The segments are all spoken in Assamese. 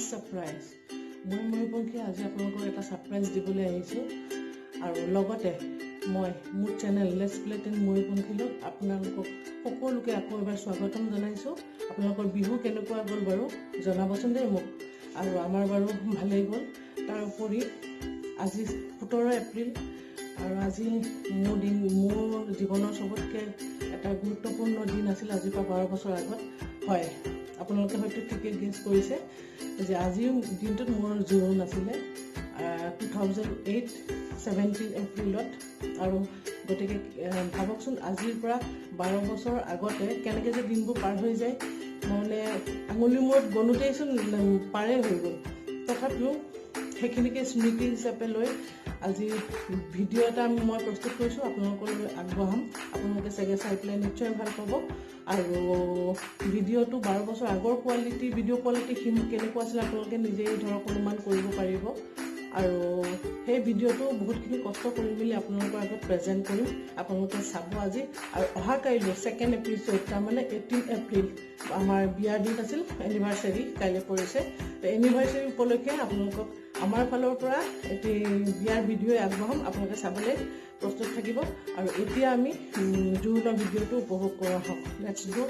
সাৰপ্ৰাইজ মই ময়ূৰপংখী আজি আপোনালোকক এটা সাৰপ্ৰাইজ দিবলৈ আহিছোঁ আৰু লগতে মই মোৰ চেনেল লেটছ প্লে টেন ময়ূৰপংখীলৈ আপোনালোকক সকলোকে আকৌ এবাৰ স্বাগতম জনাইছোঁ। আপোনালোকৰ বিহু কেনেকুৱা গ'ল বাৰু জনাবচোন দেই মোক। আৰু আমাৰ বাৰু ভালেই গ'ল। তাৰ উপৰি আজি 17 এপ্ৰিল আৰু আজি মোৰ জীৱনৰ চবতকৈ এটা গুৰুত্বপূৰ্ণ দিন আছিল। আজিৰ পৰা 12 বছৰ আগত হয়, আপোনালোকে হয়তো ঠিকেই গেছ কৰিছে যে আজিৰ দিনটোত মোৰ জোৰোণ আছিলে 2008 17 এপ্ৰিলত। আৰু গতিকে ভাবকচোন আজিৰ পৰা 12 বছৰ আগতে কেনেকৈ যে দিনবোৰ পাৰ হৈ যায়, মানে আঙুলিৰ মূৰত গণোতেইচোন পাৰেই হৈ গ'ল। তথাপিও সেইখিনিকে স্মৃতি হিচাপে লৈ আজি ভিডিঅ' এটা মই প্ৰস্তুত কৰিছোঁ, আপোনালোকলৈ আগবঢ়াম। আপোনালোকে চাগে চাই পেলাই নিশ্চয় ভাল পাব। আৰু ভিডিঅ'টো 12 বছৰ আগৰ ভিডিঅ' কোৱালিটি কেনেকুৱা আছিলে আপোনালোকে নিজেই ধৰক অনুমান কৰিব পাৰিব। আৰু সেই ভিডিঅ'টো বহুতখিনি কষ্ট কৰি মেলি আপোনালোকৰ আগত প্ৰেজেণ্ট কৰিম, আপোনালোকে চাব আজি। আৰু অহা কাইলৈ 2nd এপিছ'ড, তাৰমানে 18 এপ্ৰিল আমাৰ বিয়াৰ দিন আছিল, এনিভাৰ্চাৰী কাইলৈ পৰিছে। এনিভাৰ্চাৰী উপলক্ষে আপোনালোকক আমাৰ ফালৰ পৰা এটি বিয়াৰ ভিডিঅ' আগবঢ়াম, আপোনালোকে চাবলৈ প্ৰস্তুত থাকিব। আৰু এতিয়া আমি জোৰোণৰ ভিডিঅ'টো উপভোগ কৰা হওক। লেটছ গো।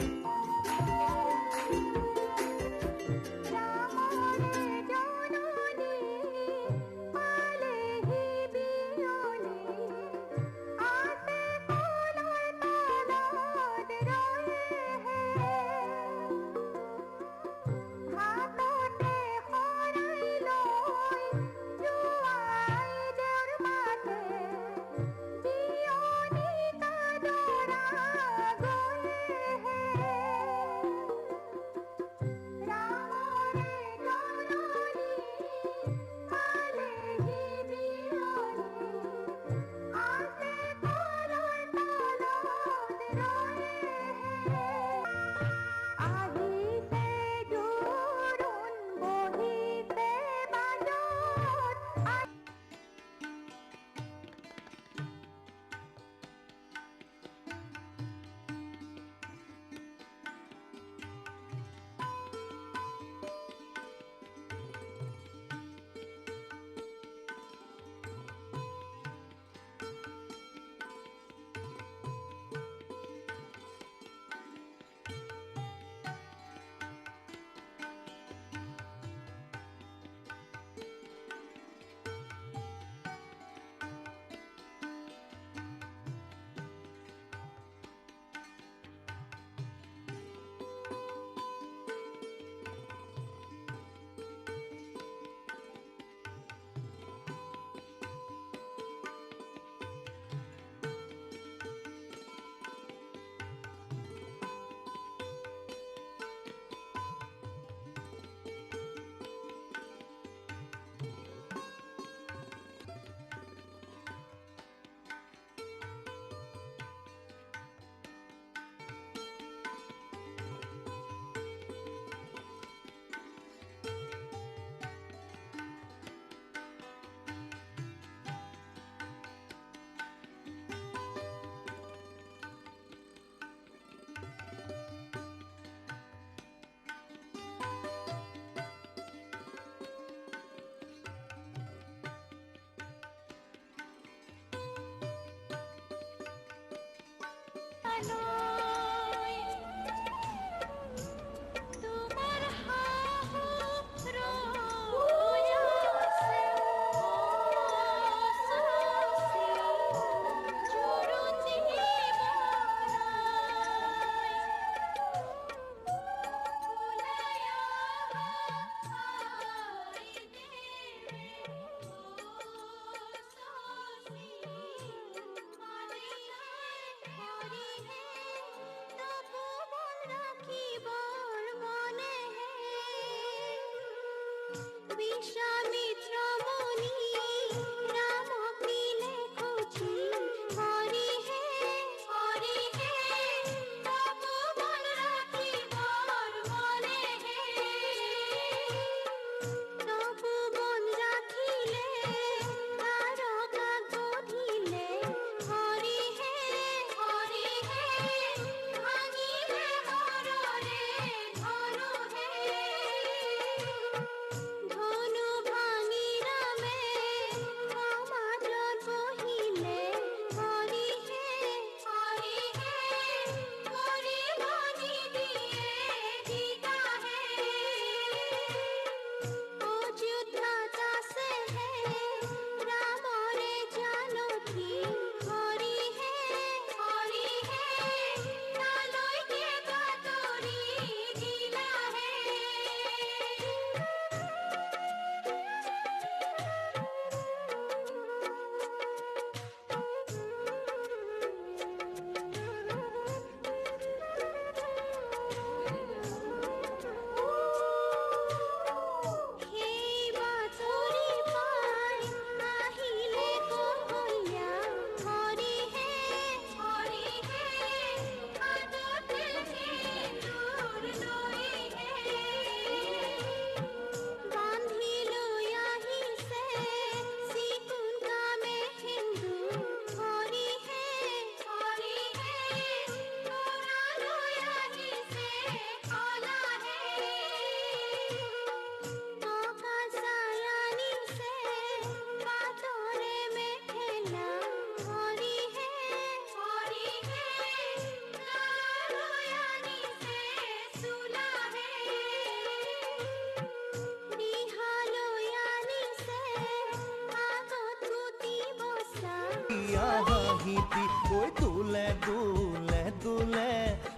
হাঁহিতি ঐ দোলে দোলে দোলে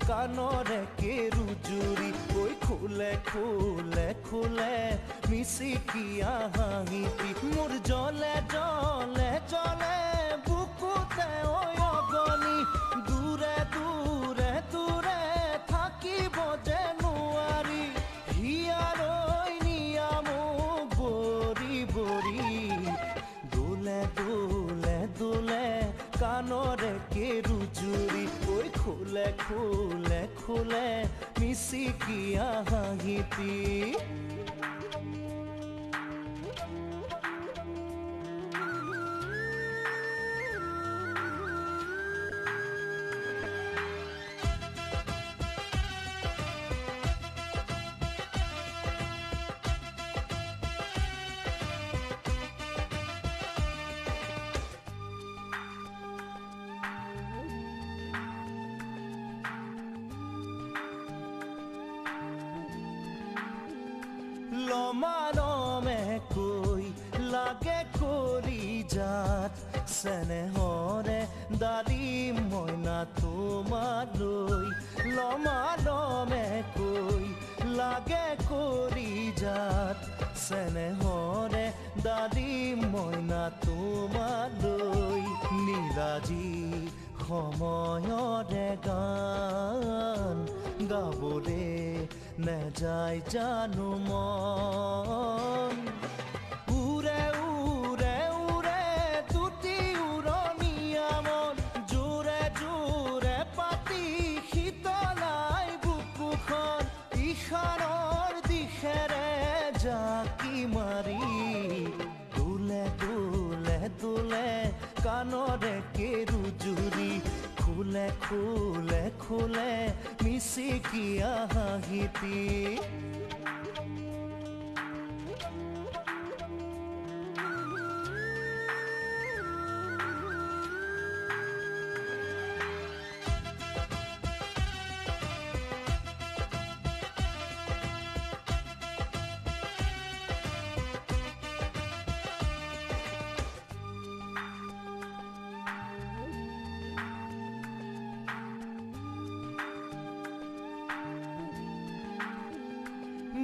কাণৰে কেৰুজুৰি ঐ খোলে খোলে খোলে মিচিকিয়া হাঁহিতি মোৰ জলে জলে জলে বুকুতে ঐ অগনি দূৰে দূৰে দূৰে থাকিব যে নোৱাৰি হিয়াৰৈ নিয়া মোক বৰি বৰি দোলে দোলে দোলে কাণৰে কেৰুজুৰি ঐ খোলে খোলে খোলে মিচিকিয়া হাঁহিতি লমানমে কৈ লাগে কৰি যাত চেনেহৰে দালি মইনা তোমালৈ লমানমে কৈ লাগে কৰি যাত চেনেহৰে দালি মইনা তোমালৈ নীলাজী সময়ৰে গান গাবলে নেযায় জানো মন উৰে উৰে উৰে দুটি উৰণীয়া মন জোৰে জোৰে পাতি শীতলাই বুকুখন ইশাৰৰ দিশেৰে জাকি মাৰি দোলে দোলে দোলে কাণৰে কেৰুজুৰি খোলে খোলে খোলে মিচিকিয়া হাঁহিতি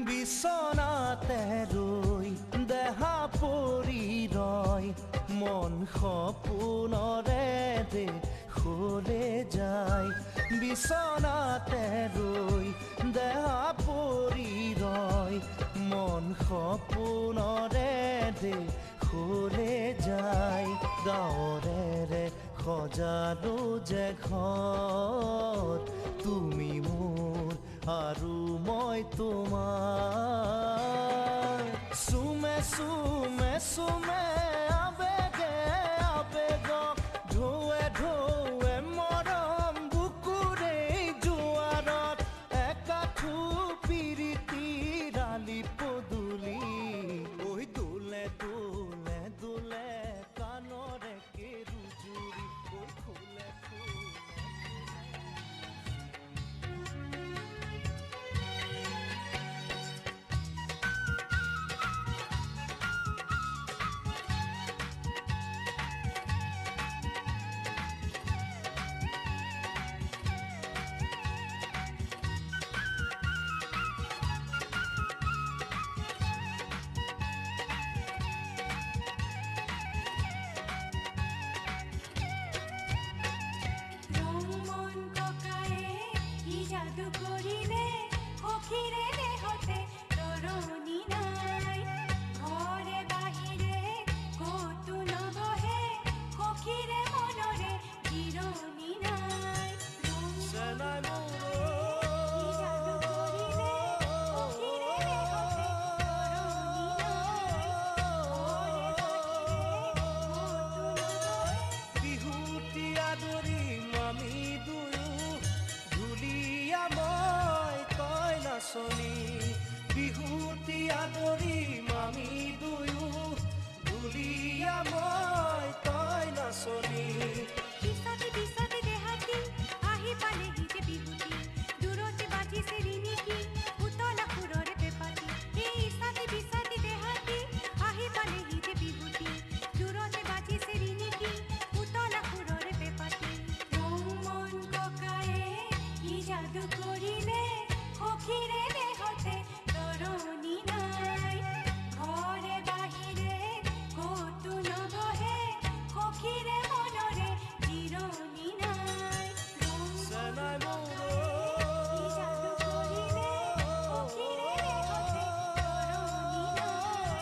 বিছনাতে ৰৈ দেহা পৰি ৰয় মন সপোনৰে দেশলে যায় বিছনাতে ৰৈ দেহা পৰি ৰয় মন সপোনৰে দেশলে যায় গাঁৱৰে সজালো যে ঘৰ তুমি মোৰ আৰু মই তোমাৰ চুমে চুমে চুমে আবেগে আবেগক ঢৌৱে ঢৌৱে মৰম বুকুৰে জোৱাৰত একাঠু পিৰিতি ৰালি পদূলি ঐ দোলে দোলে দোলে কাণৰে কেৰুজুৰি ঐ খোলে খোলে বিহুতি আদৰি জাদু কৰিলে সখীৰে দেহতে তৰণী নাই ঘৰে বাহিৰে কতু নবহে সখীৰে মনৰে জিৰণি নাই চেনাই মোৰ জাদু কৰিলে সখীৰে দেহতে তৰণী নাই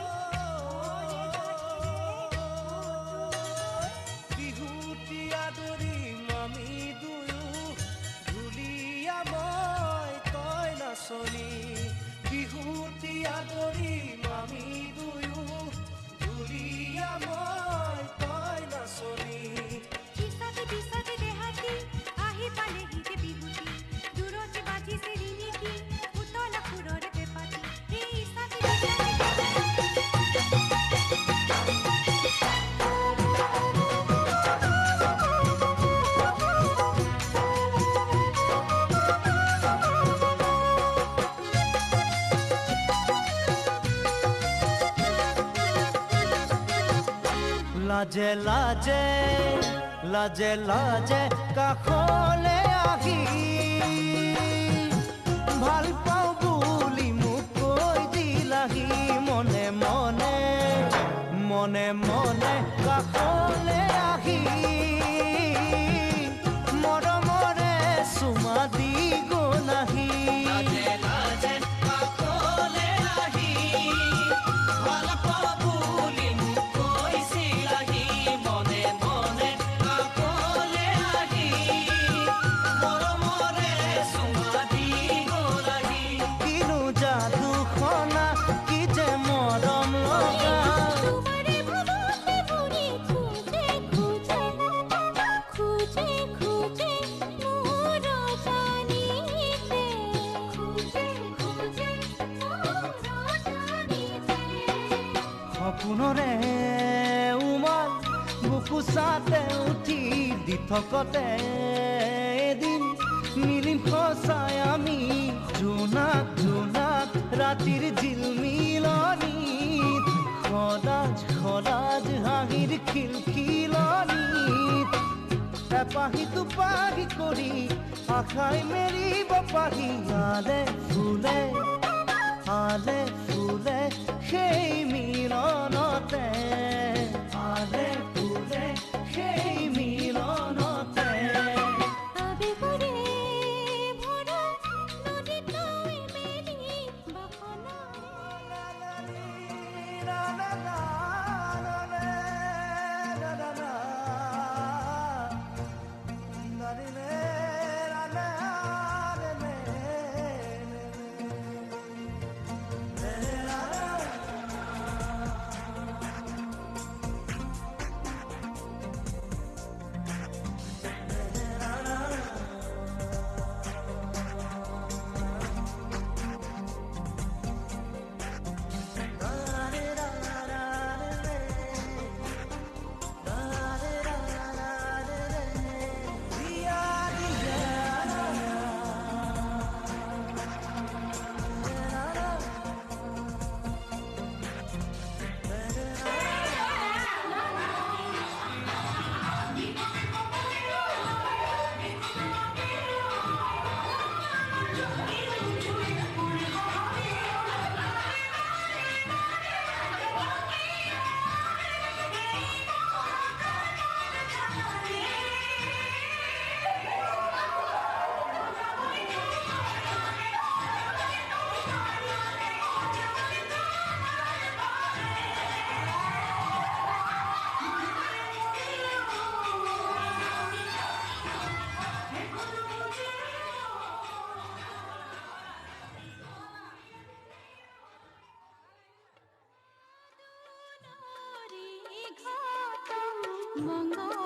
ঘৰে বাহিৰে বিহুতি আদৰি আমি দুয়ো ঢুলীয়া মই তই নাচনী বিহুতি আদৰি আমি দুয়ো ঢুলীয়া মই তই নাচনী কিসাতে বিসাতে দেহাতি আহি পালেহি যে বিহুতি দূৰতে বাজিছে ৰিণিকি উতলা সুৰৰে পেপাতি এই ইসাতে লাজে লাজে লাজে লাজে কাষলে আহি ভাল পাওঁ বুলি মোক কৈ দিলাহি মনে মনে মনে মনে কাষলে আহি মৰমৰে চুমা দি গ'লাহি কিনো যাদুখনা কি যে মৰম লগা তোমাৰে ভাবতে বুড়ি খুঁজে খুঁজে খুঁজে খুঁজে মোৰ জানিতে খুঁজে খুঁজে মোৰ জানিতে সপোনৰে উমান বুকুচাতে উঠি দি থকতে এদিন মিলিম সঁচাই আমি জোনাক জোনাক ৰাতিৰ জিলমিলনিত সদাজ সদাজ হাঁহিৰ খিলখিলনিত এপাহি দুপাহি কৰি আশাই মেৰিব পাহি আলে ফুলে সেই মিলনতে আলে ফুলে সেই মিলনতে আবেগৰে ভৰা নদী তই মেলি বাসনা মঙ্গল